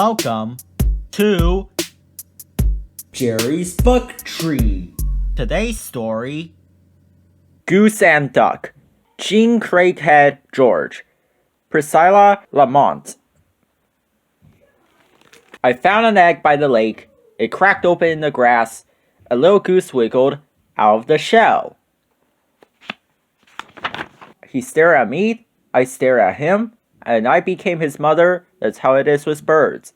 Welcome to Jerry's Book Tree. today's story. Goose and Duck. Jean Craighead George. Priscilla Lamont. I found an egg by the lake. It cracked open in the grass. A little goose wiggled out of the shell. He stared at me. I stared at him. And I became his mother. That's how it is with birds.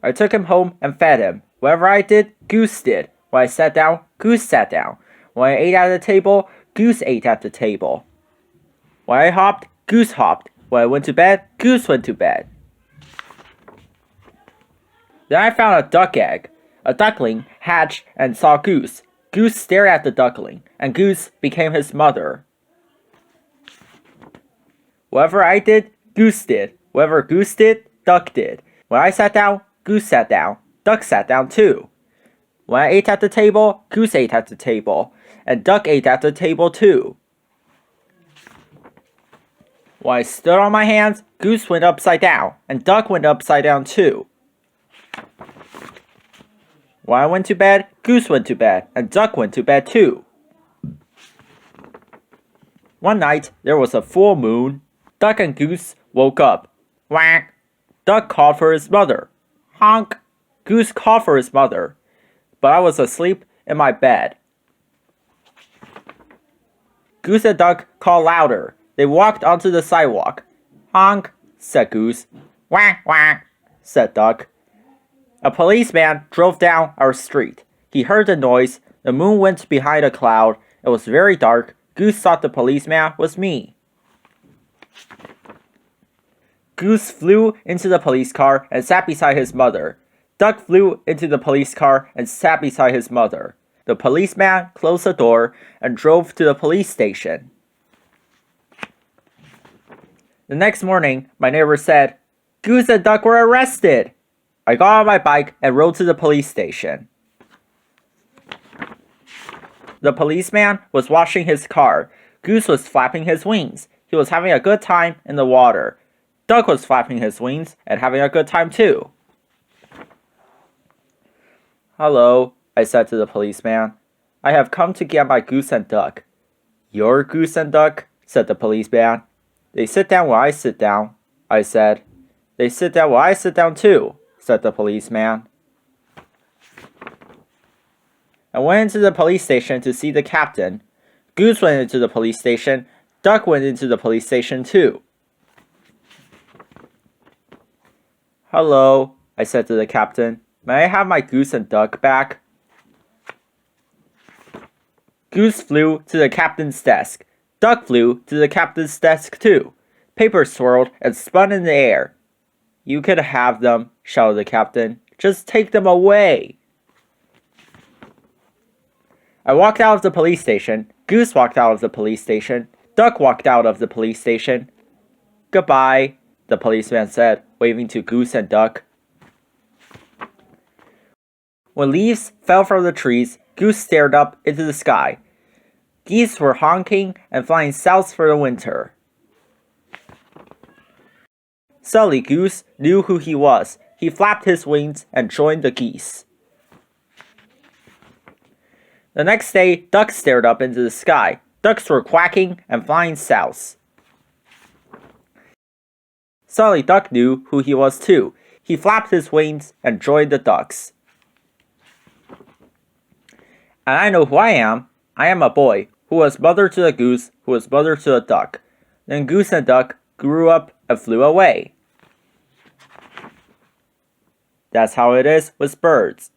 I took him home and fed him. Whatever I did, Goose did. When I sat down, Goose sat down. When I ate at the table, Goose ate at the table. When I hopped, Goose hopped. When I went to bed, Goose went to bed. Then I found a duck egg. A duckling hatched and saw Goose. Goose stared at the duckling, and Goose became his mother. Whatever I did, Goose did. Whatever Goose did, Duck did. When I sat down, Goose sat down. Duck sat down too. When I ate at the table, Goose ate at the table. And Duck ate at the table too. When I stood on my hands, Goose went upside down. And Duck went upside down too. When I went to bed, Goose went to bed. And Duck went to bed too. One night, there was a full moon. Duck and Goose woke up. Quack! Duck called for his mother. Honk! Goose called for his mother. But I was asleep in my bed. Goose and Duck called louder. They walked onto the sidewalk. Honk! Said Goose. Quack! Quack! Said Duck. A policeman drove down our street. He heard the noise. The moon went behind a cloud. It was very dark. Goose thought the policeman was me. Goose flew into the police car and sat beside his mother. Duck flew into the police car and sat beside his mother. The policeman closed the door and drove to the police station. The next morning, my neighbor said, "Goose and Duck were arrested." I got on my bike and rode to the police station. The policeman was washing his car. Goose was flapping his wings. He was having a good time in the water. Duck was flapping his wings and having a good time too. "Hello," I said to the policeman. "I have come to get my Goose and Duck." "Your Goose and Duck?" said the policeman. "They sit down when I sit down," I said. "They sit down when I sit down too," said the policeman. I went into the police station to see the captain. Goose went into the police station. Duck went into the police station too. "Hello," I said to the captain. "May I have my Goose and Duck back?" Goose flew to the captain's desk. Duck flew to the captain's desk too. Papers swirled and spun in the air. "You could have them," shouted the captain. "Just take them away." I walked out of the police station. Goose walked out of the police station. Duck walked out of the police station. "Goodbye," the policeman said, waving to Goose and Duck. When leaves fell from the trees, Goose stared up into the sky. Geese were honking and flying south for the winter. Suddenly, Goose knew who he was. He flapped his wings and joined the geese. The next day, Duck stared up into the sky. Ducks were quacking and flying south. Suddenly, Duck knew who he was too. He flapped his wings and joined the ducks. And I know who I am. I am a boy who was mother to the goose, who was mother to the duck. Then Goose and Duck grew up and flew away. That's how it is with birds.